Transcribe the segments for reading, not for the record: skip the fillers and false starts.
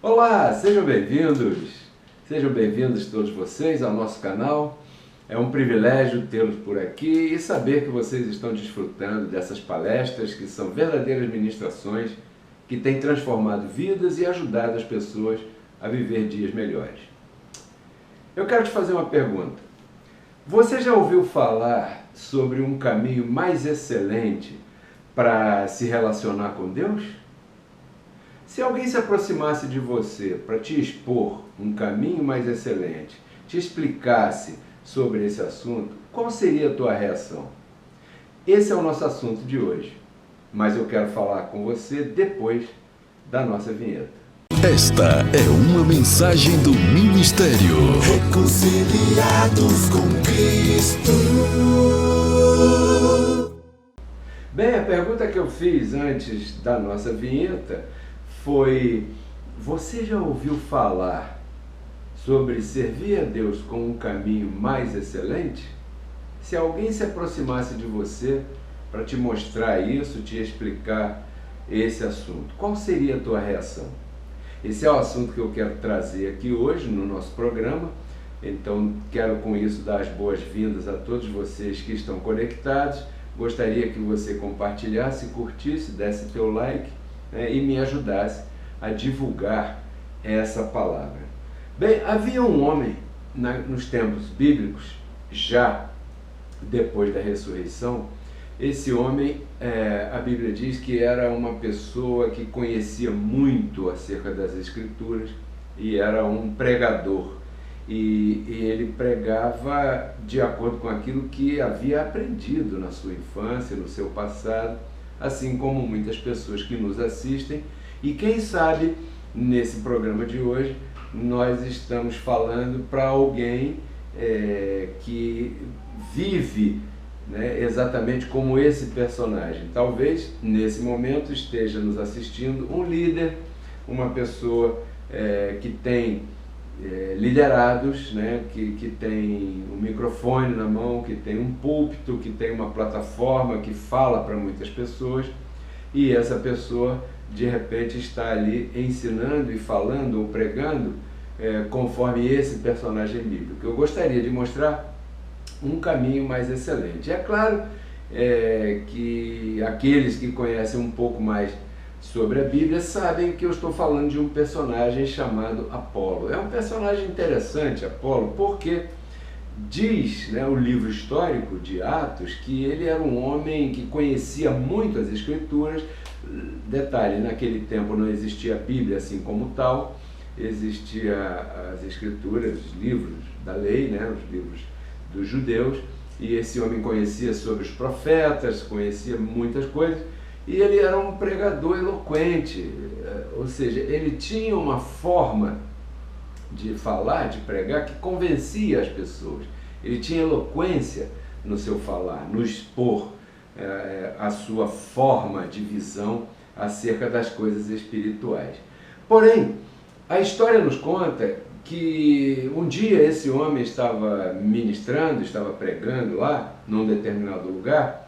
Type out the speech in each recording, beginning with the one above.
Olá, sejam bem-vindos todos vocês ao nosso canal. É um privilégio tê-los por aqui e saber que vocês estão desfrutando dessas palestras que são verdadeiras ministrações que têm transformado vidas e ajudado as pessoas a viver dias melhores. Eu quero te fazer uma pergunta. Você já ouviu falar sobre um caminho mais excelente para se relacionar com Deus? Se alguém se aproximasse de você para te expor um caminho mais excelente, te explicasse sobre esse assunto, qual seria a tua reação? Esse é o nosso assunto de hoje, mas eu quero falar com você depois da nossa vinheta. Esta é uma mensagem do Ministério Reconciliados com Cristo. Bem, a pergunta que eu fiz antes da nossa vinheta foi: você já ouviu falar sobre servir a Deus com um caminho mais excelente? Se alguém se aproximasse de você para te mostrar isso, te explicar esse assunto, qual seria a tua reação? Esse é o assunto que eu quero trazer aqui hoje no nosso programa. Então quero com isso dar as boas-vindas a todos vocês que estão conectados. Gostaria que você compartilhasse, curtisse, desse teu like, e me ajudasse a divulgar essa palavra. Bem, havia um homem nos tempos bíblicos, já depois da ressurreição. Esse homem, a Bíblia diz que era uma pessoa que conhecia muito acerca das Escrituras e era um pregador. E ele pregava de acordo com aquilo que havia aprendido na sua infância, no seu passado, assim como muitas pessoas que nos assistem. E quem sabe, nesse programa de hoje, nós estamos falando para alguém que vive, exatamente como esse personagem. Talvez, nesse momento, esteja nos assistindo um líder, uma pessoa que tem liderados, que tem um microfone na mão, que tem um púlpito, que tem uma plataforma que fala para muitas pessoas, e essa pessoa de repente está ali ensinando e falando ou pregando conforme esse personagem bíblico. Eu gostaria de mostrar um caminho mais excelente. É claro que aqueles que conhecem um pouco mais sobre a Bíblia sabem que eu estou falando de um personagem chamado Apolo. É um personagem interessante, Apolo, porque diz, o livro histórico de Atos que ele era um homem que conhecia muito as Escrituras. Detalhe, naquele tempo não existia a Bíblia assim como tal, existia as Escrituras, os livros da lei, os livros dos judeus, e esse homem conhecia sobre os profetas, conhecia muitas coisas, e ele era um pregador eloquente, ou seja, ele tinha uma forma de falar, de pregar, que convencia as pessoas. Ele tinha eloquência no seu falar, no expor a sua forma de visão acerca das coisas espirituais. Porém, a história nos conta que um dia esse homem estava ministrando, estava pregando lá, num determinado lugar,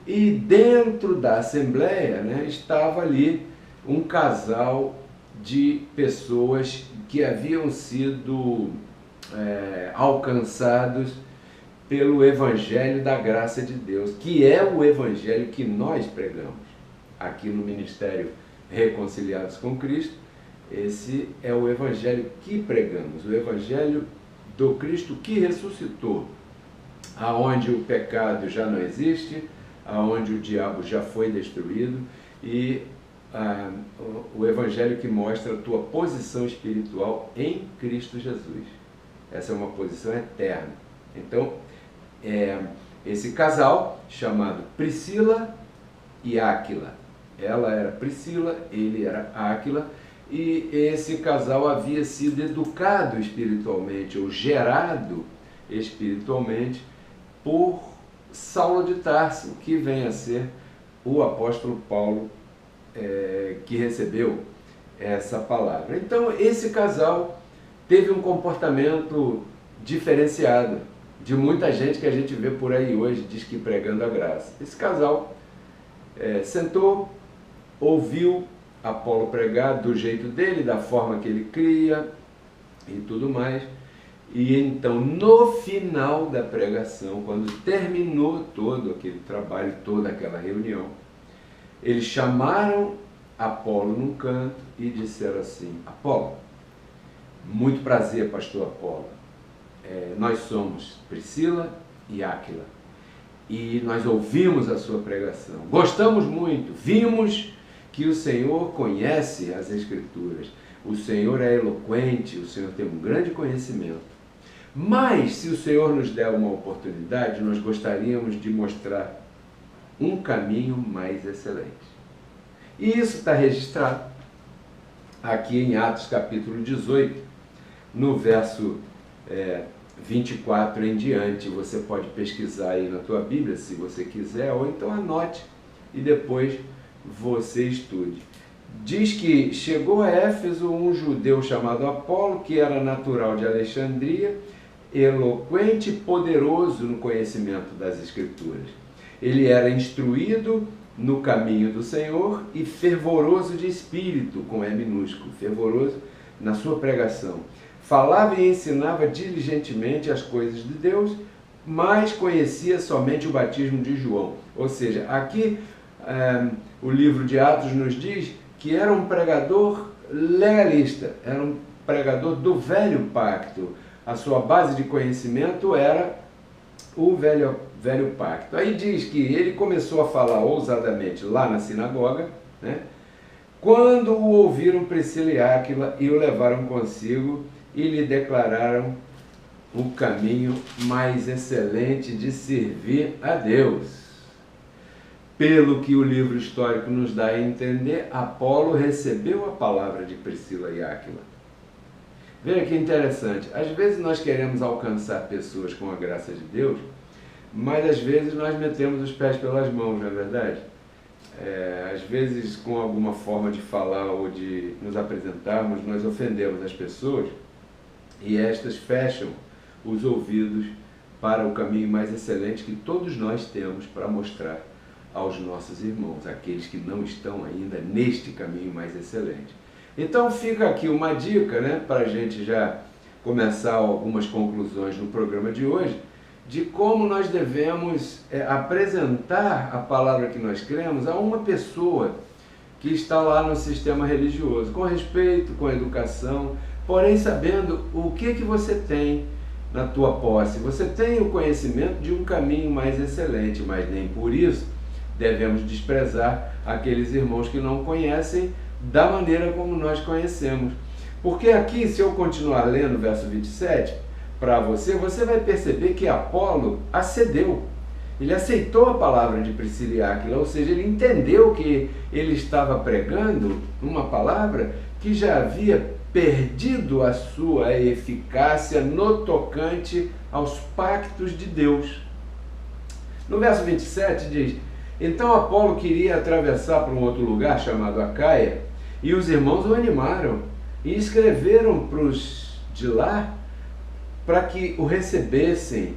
e dentro da assembleia, estava ali um casal de pessoas que haviam sido alcançados pelo Evangelho da Graça de Deus, que é o Evangelho que nós pregamos aqui no Ministério Reconciliados com Cristo. Esse é o Evangelho que pregamos, o Evangelho do Cristo que ressuscitou, aonde o pecado já não existe, aonde o diabo já foi destruído, e o Evangelho que mostra a tua posição espiritual em Cristo Jesus. Essa é uma posição eterna. Então, esse casal chamado Priscila e Áquila, ela era Priscila, ele era Áquila, e esse casal havia sido educado espiritualmente, ou gerado espiritualmente, por Saulo de Tarso, que vem a ser o apóstolo Paulo, que recebeu essa palavra. Então, esse casal teve um comportamento diferenciado de muita gente que a gente vê por aí hoje, diz que pregando a graça. Esse casal sentou, ouviu Apolo pregar do jeito dele, da forma que ele cria e tudo mais. E então, no final da pregação, quando terminou todo aquele trabalho, toda aquela reunião, eles chamaram Apolo num canto e disseram assim: Apolo, muito prazer, pastor Apolo. Nós somos Priscila e Áquila e nós ouvimos a sua pregação. Gostamos muito, vimos que o Senhor conhece as Escrituras, o Senhor é eloquente, o Senhor tem um grande conhecimento. Mas, se o Senhor nos der uma oportunidade, nós gostaríamos de mostrar um caminho mais excelente. E isso está registrado aqui em Atos capítulo 18, no verso 24 em diante. Você pode pesquisar aí na tua Bíblia, se você quiser, ou então anote e depois você estude. Diz que chegou a Éfeso um judeu chamado Apolo, que era natural de Alexandria, eloquente e poderoso no conhecimento das Escrituras. Ele era instruído no caminho do Senhor e fervoroso de espírito, com E minúsculo, fervoroso na sua pregação. Falava e ensinava diligentemente as coisas de Deus, mas conhecia somente o batismo de João. Ou seja, aqui o livro de Atos nos diz que era um pregador legalista, era um pregador do velho pacto. A sua base de conhecimento era o velho pacto. Aí diz que ele começou a falar ousadamente lá na sinagoga, né? Quando o ouviram Priscila e Áquila e o levaram consigo e lhe declararam o caminho mais excelente de servir a Deus. Pelo que o livro histórico nos dá a entender, Apolo recebeu a palavra de Priscila e Áquila. Veja que interessante, às vezes nós queremos alcançar pessoas com a graça de Deus, mas às vezes nós metemos os pés pelas mãos, não é verdade? Às vezes com alguma forma de falar ou de nos apresentarmos, nós ofendemos as pessoas e estas fecham os ouvidos para o caminho mais excelente que todos nós temos para mostrar aos nossos irmãos, aqueles que não estão ainda neste caminho mais excelente. Então fica aqui uma dica, né, para a gente já começar algumas conclusões no programa de hoje, de como nós devemos apresentar a palavra que nós cremos a uma pessoa que está lá no sistema religioso, com respeito, com educação, porém sabendo o que você tem na tua posse. Você tem o conhecimento de um caminho mais excelente, mas nem por isso devemos desprezar aqueles irmãos que não conhecem da maneira como nós conhecemos. Porque aqui, se eu continuar lendo o verso 27, para você vai perceber que Apolo acedeu. Ele aceitou a palavra de Priscila e Áquila, ou seja, ele entendeu que ele estava pregando uma palavra que já havia perdido a sua eficácia no tocante aos pactos de Deus. No verso 27 diz: então Apolo queria atravessar para um outro lugar chamado Acaia, e os irmãos o animaram e escreveram para os de lá para que o recebessem,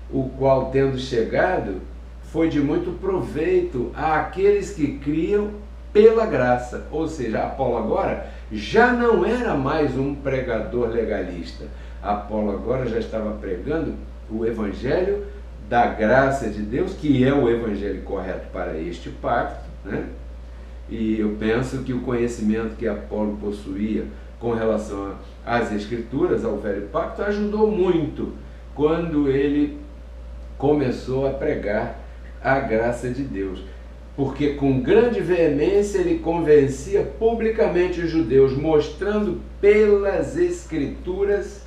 o qual, tendo chegado, foi de muito proveito àqueles que criam pela graça. Ou seja, Apolo agora já não era mais um pregador legalista. Apolo agora já estava pregando o evangelho da graça de Deus, que é o evangelho correto para este pacto, né? E eu penso que o conhecimento que Apolo possuía com relação às Escrituras, ao velho pacto, ajudou muito quando ele começou a pregar a graça de Deus. Porque com grande veemência ele convencia publicamente os judeus, mostrando pelas Escrituras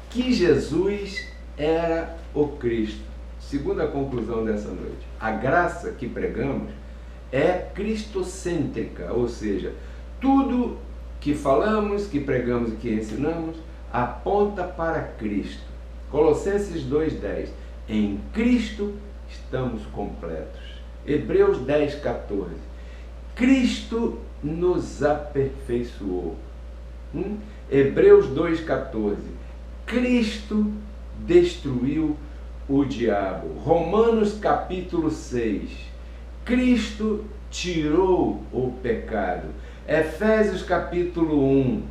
que Jesus era o Cristo. Segunda conclusão dessa noite: a graça que pregamos é cristocêntrica, ou seja, tudo que falamos, que pregamos e que ensinamos aponta para Cristo. Colossenses 2,10: em Cristo estamos completos. Hebreus 10,14: Cristo nos aperfeiçoou. Hebreus 2,14: Cristo destruiu o diabo. Romanos capítulo 6: Cristo tirou o pecado. Efésios capítulo 1.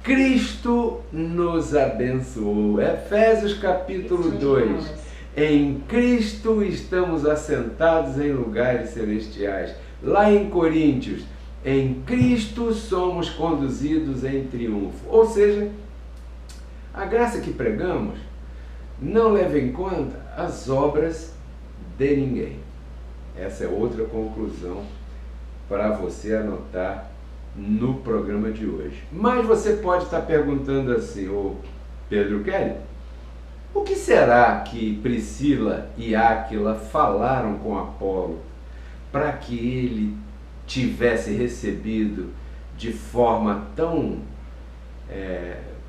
Cristo nos abençoou. Efésios capítulo 2. Em Cristo estamos assentados em lugares celestiais. Lá em Coríntios, em Cristo somos conduzidos em triunfo. Ou seja, a graça que pregamos não leva em conta as obras de ninguém. Essa é outra conclusão para você anotar no programa de hoje. Mas você pode estar perguntando assim, ô Pedro Kelly, o que será que Priscila e Áquila falaram com Apolo para que ele tivesse recebido de forma tão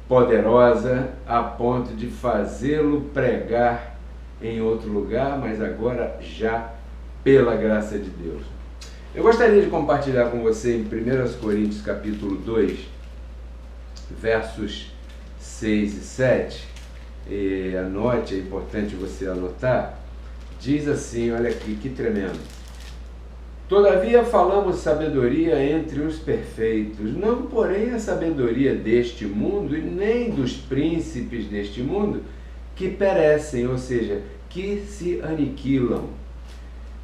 poderosa a ponto de fazê-lo pregar em outro lugar, mas agora já pela graça de Deus? Eu gostaria de compartilhar com você em 1 Coríntios capítulo 2, versos 6 e 7, e anote, é importante você anotar, diz assim, olha aqui, que tremendo. Todavia falamos sabedoria entre os perfeitos, não porém a sabedoria deste mundo e nem dos príncipes deste mundo que perecem, ou seja, que se aniquilam.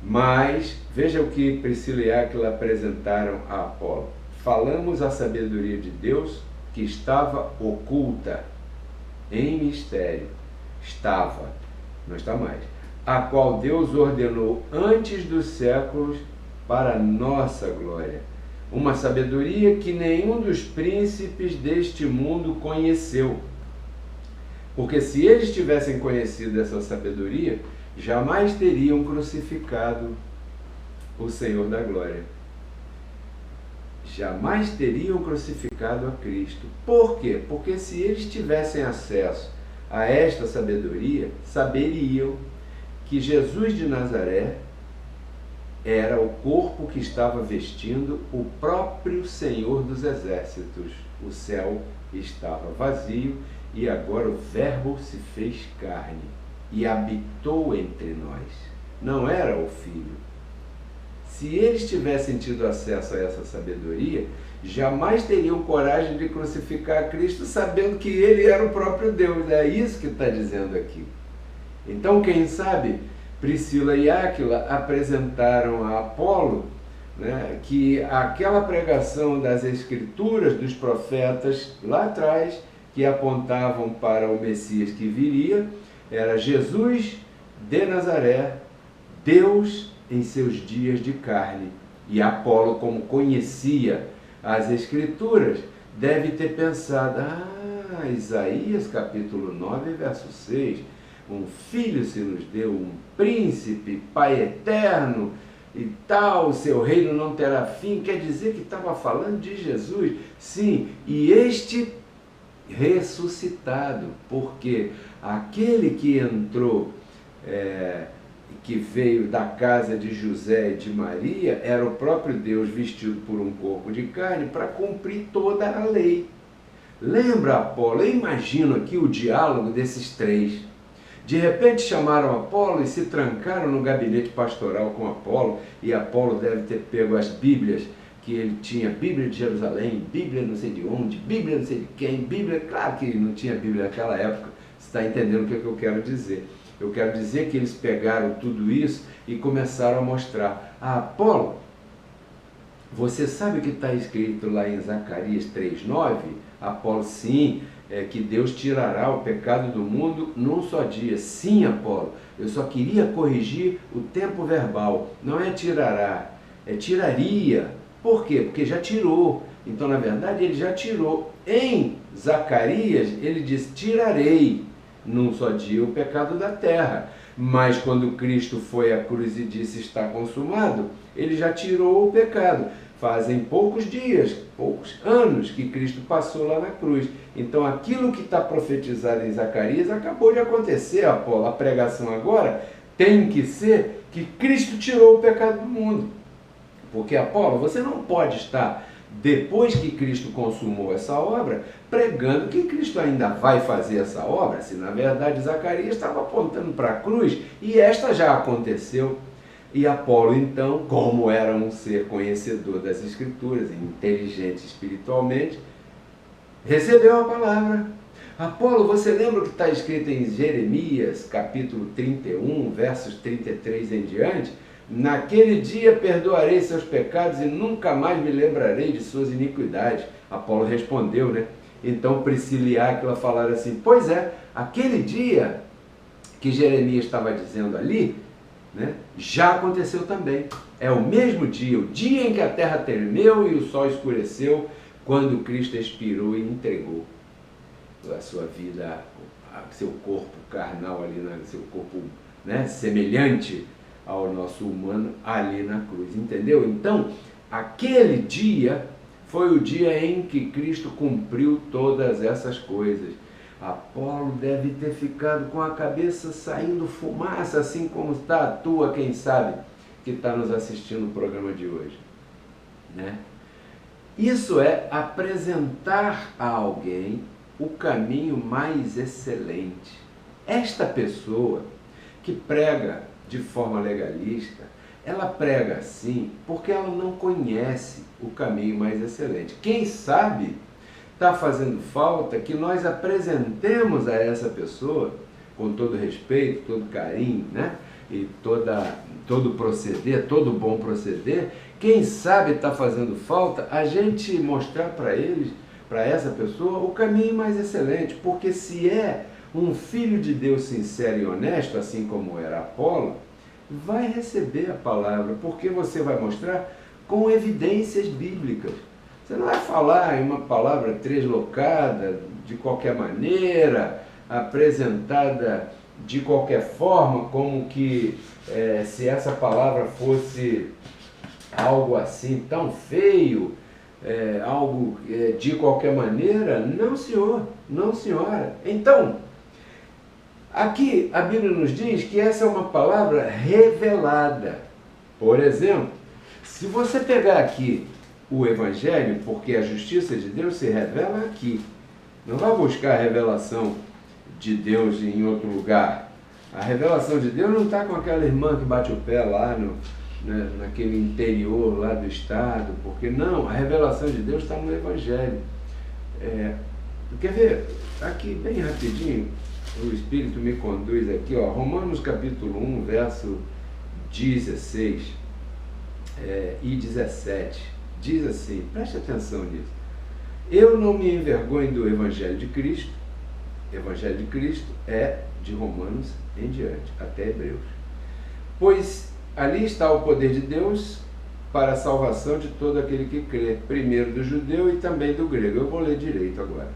Mas, veja o que Priscila e Áquila apresentaram a Apolo. Falamos a sabedoria de Deus que estava oculta em mistério. Estava, não está mais. A qual Deus ordenou antes dos séculos para nossa glória. Uma sabedoria que nenhum dos príncipes deste mundo conheceu. Porque se eles tivessem conhecido essa sabedoria, jamais teriam crucificado o Senhor da glória. Jamais teriam crucificado a Cristo. Por quê? Porque se eles tivessem acesso a esta sabedoria, saberiam que Jesus de Nazaré era o corpo que estava vestindo o próprio Senhor dos Exércitos. O céu estava vazio e agora o Verbo se fez carne e habitou entre nós. Não era o Filho. Se eles tivessem tido acesso a essa sabedoria, jamais teriam coragem de crucificar Cristo sabendo que ele era o próprio Deus. É isso que está dizendo aqui. Então, quem sabe, Priscila e Áquila apresentaram a Apolo, né, que aquela pregação das Escrituras, dos profetas lá atrás, que apontavam para o Messias que viria, era Jesus de Nazaré, Deus em seus dias de carne. E Apolo, como conhecia as Escrituras, deve ter pensado, Isaías capítulo 9, verso 6, um filho se nos deu, um príncipe, pai eterno e tal, o seu reino não terá fim. Quer dizer que estava falando de Jesus. Sim, e este ressuscitado, porque aquele que entrou, que veio da casa de José e de Maria, era o próprio Deus vestido por um corpo de carne para cumprir toda a lei. Lembra, Apolo? Eu imagino aqui o diálogo desses três. De repente chamaram Apolo e se trancaram no gabinete pastoral com Apolo, e Apolo deve ter pego as Bíblias, que ele tinha, Bíblia de Jerusalém, Bíblia não sei de onde, Bíblia não sei de quem, Bíblia, claro que não tinha Bíblia naquela época, você está entendendo o que eu quero dizer. Eu quero dizer que eles pegaram tudo isso e começaram a mostrar. Apolo, você sabe o que está escrito lá em Zacarias 3,9? Apolo, sim, que Deus tirará o pecado do mundo num só dia. Sim, Apolo, eu só queria corrigir o tempo verbal. Não é tirará, é tiraria. Por quê? Porque já tirou. Então, na verdade, ele já tirou. Em Zacarias, ele diz, tirarei num só dia o pecado da terra. Mas quando Cristo foi à cruz e disse, está consumado, ele já tirou o pecado. Fazem poucos dias, poucos anos que Cristo passou lá na cruz. Então aquilo que está profetizado em Zacarias acabou de acontecer, Apolo. A pregação agora tem que ser que Cristo tirou o pecado do mundo. Porque, Apolo, você não pode estar, depois que Cristo consumou essa obra, pregando que Cristo ainda vai fazer essa obra, se na verdade Zacarias estava apontando para a cruz e esta já aconteceu. E Apolo, então, como era um ser conhecedor das Escrituras, inteligente espiritualmente, recebeu a palavra. Apolo, você lembra o que está escrito em Jeremias, capítulo 31, versos 33 em diante? Naquele dia perdoarei seus pecados e nunca mais me lembrarei de suas iniquidades. Apolo respondeu, né? Então Priscila e Áquila falaram assim, pois é, aquele dia que Jeremias estava dizendo ali, né, já aconteceu também. É o mesmo dia, o dia em que a terra tremeu e o sol escureceu, quando Cristo expirou e entregou a sua vida, seu corpo carnal ali, seu corpo, né, semelhante ao nosso humano ali na cruz, entendeu? Então, aquele dia foi o dia em que Cristo cumpriu todas essas coisas. Apolo deve ter ficado com a cabeça saindo fumaça, assim como está a tua, quem sabe, que está nos assistindo no programa de hoje, né? Isso é apresentar a alguém o caminho mais excelente. Esta pessoa que prega de forma legalista, ela prega assim porque ela não conhece o caminho mais excelente. Quem sabe está fazendo falta que nós apresentemos a essa pessoa, com todo respeito, todo carinho, né? E todo proceder, todo bom proceder. Quem sabe está fazendo falta a gente mostrar para eles, para essa pessoa, o caminho mais excelente, porque se é um filho de Deus sincero e honesto, assim como era Apolo, vai receber a palavra, porque você vai mostrar com evidências bíblicas. Você não vai falar em uma palavra translocada, de qualquer maneira, apresentada de qualquer forma, como que se essa palavra fosse algo assim tão feio, algo de qualquer maneira. Não, senhor, não, senhora. Então, aqui a Bíblia nos diz que essa é uma palavra revelada. Por exemplo, se você pegar aqui o Evangelho, porque a justiça de Deus se revela aqui. Não vai buscar a revelação de Deus em outro lugar. A revelação de Deus não está com aquela irmã que bate o pé lá naquele interior lá do estado, porque não, a revelação de Deus está no Evangelho. Quer ver? Aqui, bem rapidinho, o Espírito me conduz aqui, ó, Romanos capítulo 1, verso 16 e 17. Diz assim, preste atenção nisso. Eu não me envergonho do Evangelho de Cristo. Evangelho de Cristo é de Romanos em diante, até Hebreus. Pois ali está o poder de Deus para a salvação de todo aquele que crê, primeiro do judeu e também do grego. Eu vou ler direito agora.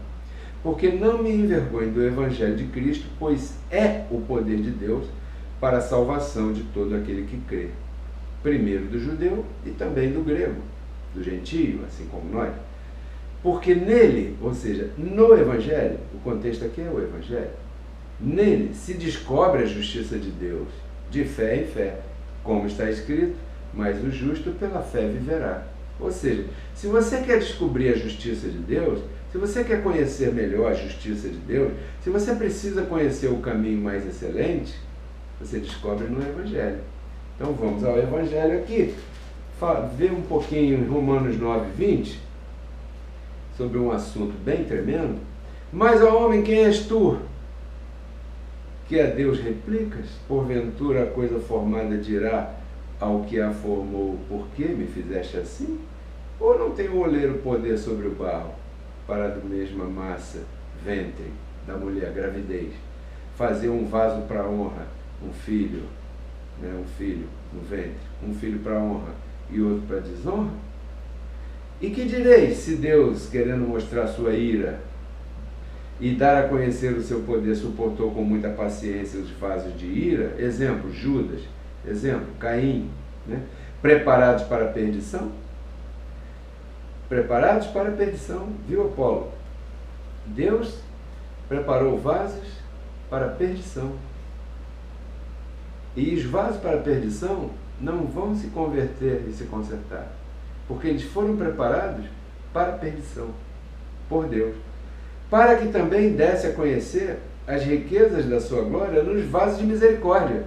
Porque não me envergonho do Evangelho de Cristo, pois é o poder de Deus para a salvação de todo aquele que crê, primeiro do judeu e também do grego, do gentio, assim como nós. Porque nele, ou seja, no Evangelho, o contexto aqui é o Evangelho, nele se descobre a justiça de Deus, de fé em fé, como está escrito, mas o justo pela fé viverá. Ou seja, se você quer descobrir a justiça de Deus, se você quer conhecer melhor a justiça de Deus, se você precisa conhecer o caminho mais excelente, você descobre no Evangelho. Então vamos ao Evangelho aqui. Ver um pouquinho em Romanos 9, 20, sobre um assunto bem tremendo. Mas, ó homem, quem és tu? Que a Deus replicas? Porventura a coisa formada dirá ao que a formou, por que me fizeste assim? Ou não tem o oleiro poder sobre o barro, para da mesma massa, ventre, da mulher, gravidez, fazer um vaso para honra, um filho no ventre, um filho para honra e outro para desonra? E que direis se Deus, querendo mostrar sua ira e dar a conhecer o seu poder, suportou com muita paciência os vasos de ira? Exemplo, Judas. Exemplo, Caim. Né? Preparados para a perdição? Preparados para a perdição. Viu, Apolo? Deus preparou vasos para a perdição. E os vasos para a perdição não vão se converter e se consertar, porque eles foram preparados para a perdição, por Deus, para que também desse a conhecer as riquezas da sua glória nos vasos de misericórdia,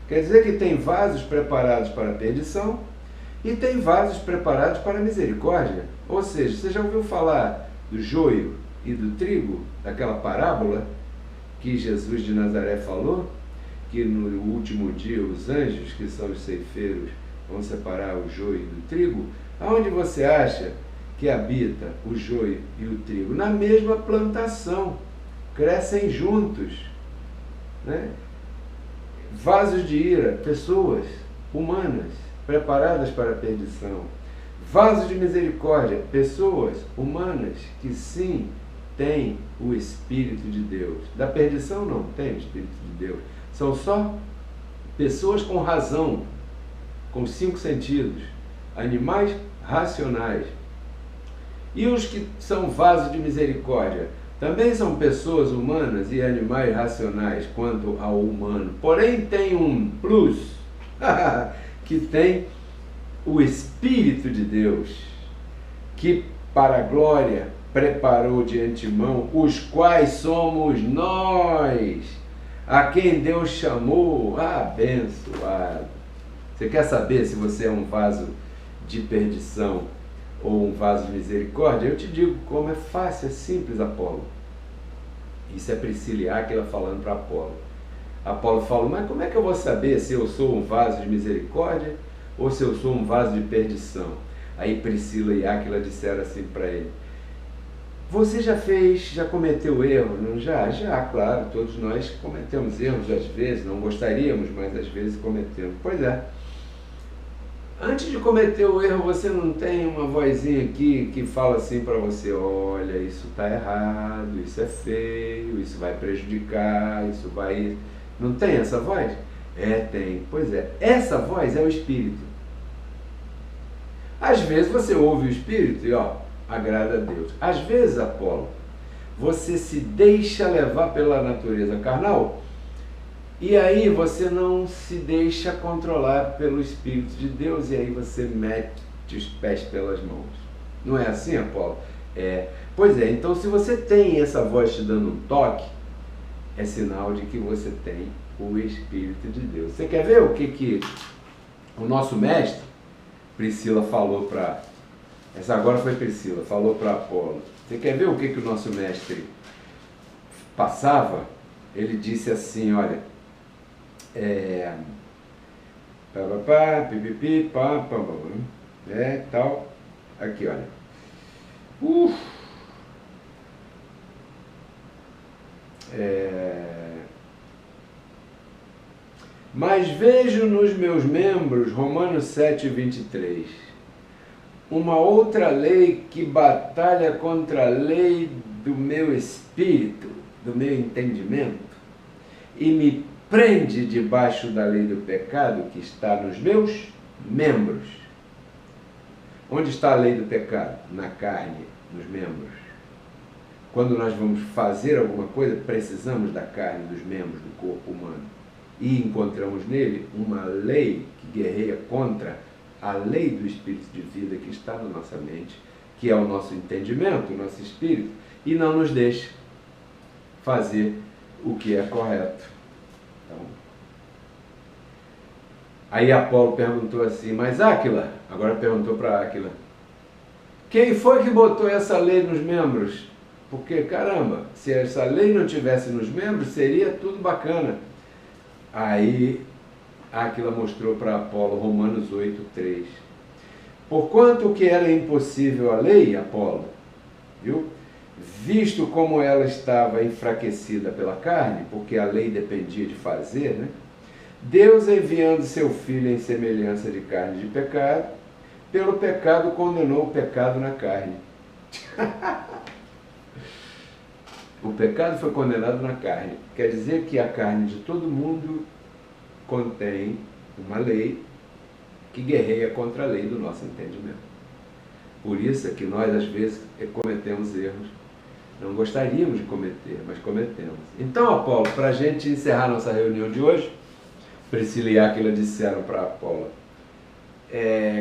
Quer dizer que tem vasos preparados para a perdição e tem vasos preparados para a misericórdia. Ou seja, você já ouviu falar do joio e do trigo, daquela parábola que Jesus de Nazaré falou? Que no último dia os anjos, que são os ceifeiros, vão separar o joio do trigo. Aonde você acha que habita o joio e o trigo? Na mesma plantação, crescem juntos, né? Vasos de ira, pessoas humanas preparadas para a perdição. Vasos de misericórdia, pessoas humanas que sim têm o Espírito de Deus. Da perdição não tem o Espírito de Deus. São só pessoas com razão, com 5 sentidos, animais racionais. E os que são vasos de misericórdia também são pessoas humanas e animais racionais quanto ao humano. Porém tem um plus, que tem o Espírito de Deus, que para a glória preparou de antemão, os quais somos nós, a quem Deus chamou abençoado. Você quer saber se você é um vaso de perdição ou um vaso de misericórdia? Eu te digo como é fácil, é simples, Apolo. Isso é Priscila e Áquila falando para Apolo. Apolo fala, mas como é que eu vou saber se eu sou um vaso de misericórdia ou se eu sou um vaso de perdição? Aí Priscila e Áquila disseram assim para ele, você já cometeu erro? Não? Já, claro, todos nós cometemos erros às vezes, não gostaríamos, mas às vezes cometemos. Pois é. Antes de cometer o erro, você não tem uma vozinha aqui que fala assim para você, olha, isso está errado, isso é feio, isso vai prejudicar, isso vai... Não tem essa voz? Tem. Pois é, essa voz é o Espírito. Às vezes você ouve o Espírito e agrada a Deus. Às vezes, Apolo, você se deixa levar pela natureza carnal e aí você não se deixa controlar pelo Espírito de Deus e aí você mete os pés pelas mãos. Não é assim, Apolo? Pois é, então se você tem essa voz te dando um toque, é sinal de que você tem o Espírito de Deus. Você quer ver o que o nosso mestre, Priscila, falou para... Essa agora foi Priscila, falou para Apolo. Você quer ver o que o nosso mestre passava? Ele disse assim, olha, pipipi, tal, aqui, olha. Mas vejo nos meus membros, Romanos 7:23, uma outra lei que batalha contra a lei do meu espírito, do meu entendimento, e me prende debaixo da lei do pecado que está nos meus membros. Onde está a lei do pecado? Na carne, nos membros. Quando nós vamos fazer alguma coisa, precisamos da carne, dos membros do corpo humano. E encontramos nele uma lei que guerreia contra a lei do espírito de vida que está na nossa mente, que é o nosso entendimento, o nosso espírito, e não nos deixa fazer o que é correto. Então, aí Apolo perguntou assim, mas Áquila, agora perguntou para Áquila, quem foi que botou essa lei nos membros? Porque, caramba, se essa lei não tivesse nos membros, seria tudo bacana. Aí Áquila mostrou para Apolo Romanos 8:3. Porquanto que era impossível a lei, Apolo, viu? Visto como ela estava enfraquecida pela carne, porque a lei dependia de fazer, né? Deus, enviando seu Filho em semelhança de carne de pecado, pelo pecado condenou o pecado na carne. O pecado foi condenado na carne. Quer dizer que a carne de todo mundo contém uma lei que guerreia contra a lei do nosso entendimento. Por isso é que nós, às vezes, cometemos erros. Não gostaríamos de cometer, mas cometemos. Então, Apolo, para a gente encerrar nossa reunião de hoje, Priscila e Áquila disseram para Apolo,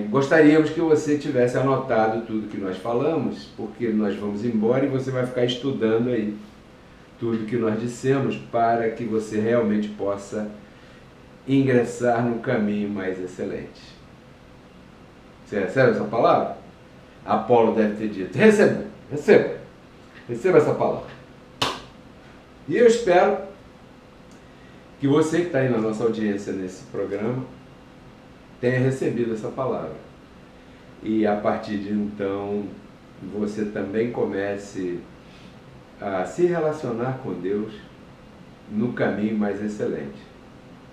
gostaríamos que você tivesse anotado tudo que nós falamos, porque nós vamos embora e você vai ficar estudando aí tudo que nós dissemos para que você realmente possa ingressar no caminho mais excelente. Você recebe essa palavra? Apolo deve ter dito: receba essa palavra. E eu espero que você que está aí na nossa audiência nesse programa tenha recebido essa palavra. E a partir de então, você também comece a se relacionar com Deus no caminho mais excelente.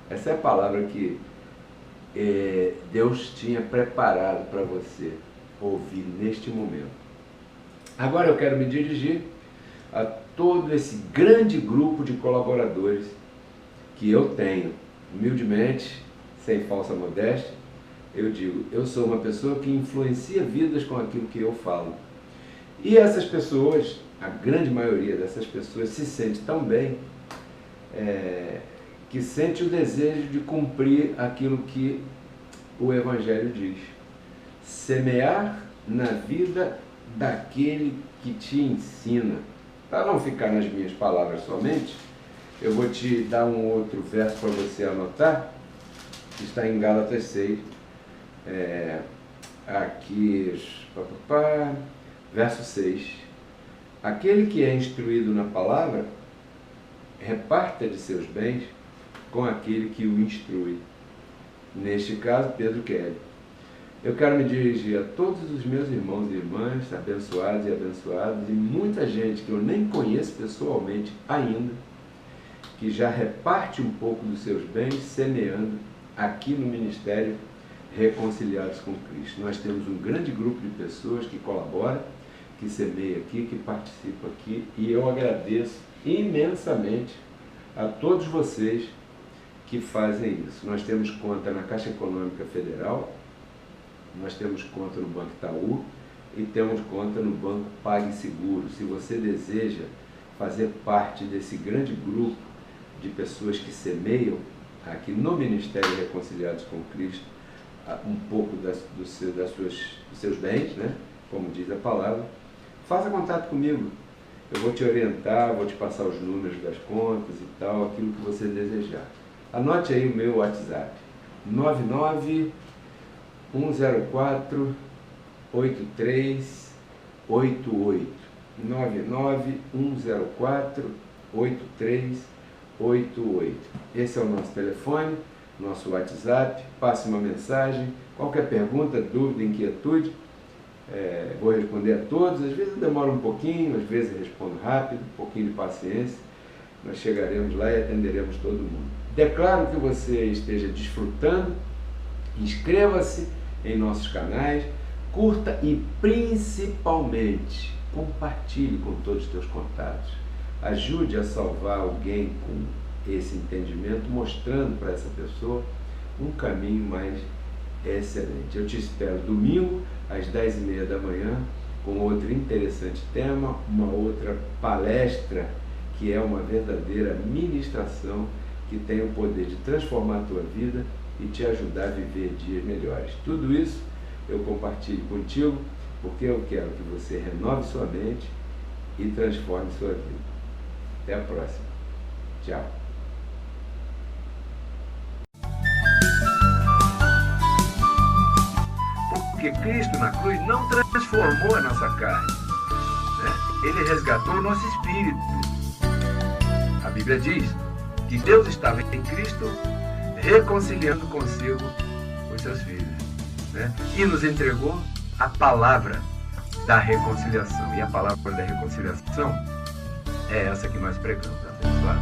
Essa é a palavra que Deus tinha preparado para você ouvir neste momento. Agora eu quero me dirigir a todo esse grande grupo de colaboradores que eu tenho. Humildemente, sem falsa modéstia, eu digo, eu sou uma pessoa que influencia vidas com aquilo que eu falo. E essas pessoas, a grande maioria dessas pessoas, se sente tão bem que sente o desejo de cumprir aquilo que o Evangelho diz. Semear na vida daquele que te ensina. Para não ficar nas minhas palavras somente, eu vou te dar um outro verso para você anotar, que está em Gálatas 6, verso 6. Aquele que é instruído na palavra, reparta de seus bens com aquele que o instrui. Neste caso, Pedro Kelly. Eu quero me dirigir a todos os meus irmãos e irmãs, abençoados e abençoadas, e muita gente que eu nem conheço pessoalmente ainda, que já reparte um pouco dos seus bens, semeando aqui no Ministério Reconciliados com Cristo. Nós temos um grande grupo de pessoas que colaboram, que semeia aqui, que participa aqui, e eu agradeço imensamente a todos vocês que fazem isso. Nós temos conta na Caixa Econômica Federal, nós temos conta no Banco Itaú e temos conta no Banco PagSeguro. Se você deseja fazer parte desse grande grupo de pessoas que semeiam aqui no Ministério Reconciliados com Cristo um pouco dos seus bens, né? Como diz a palavra, faça contato comigo. Eu vou te orientar, vou te passar os números das contas e tal, aquilo que você desejar. Anote aí o meu WhatsApp, 99104-8388, 99104-8388. Esse é o nosso telefone, nosso WhatsApp. Passe uma mensagem, qualquer pergunta, dúvida, inquietude, vou responder a todos. Às vezes demora um pouquinho, às vezes respondo rápido, um pouquinho de paciência. Nós chegaremos lá e atenderemos todo mundo. Declaro que você esteja desfrutando. Inscreva-se em nossos canais, curta e principalmente compartilhe com todos os teus contatos. Ajude a salvar alguém com esse entendimento, mostrando para essa pessoa um caminho mais excelente. Eu te espero domingo às 10h30 da manhã com outro interessante tema, uma outra palestra que é uma verdadeira ministração que tem o poder de transformar a tua vida e te ajudar a viver dias melhores. Tudo isso eu compartilho contigo porque eu quero que você renove sua mente e transforme sua vida. Até a próxima. Tchau. Porque Cristo na cruz não transformou a nossa carne, né? Ele resgatou o nosso espírito. A Bíblia diz que Deus estava em Cristo reconciliando consigo os seus filhos, né? E nos entregou a palavra da reconciliação. E a palavra da reconciliação é essa que nós pregamos, abençoado.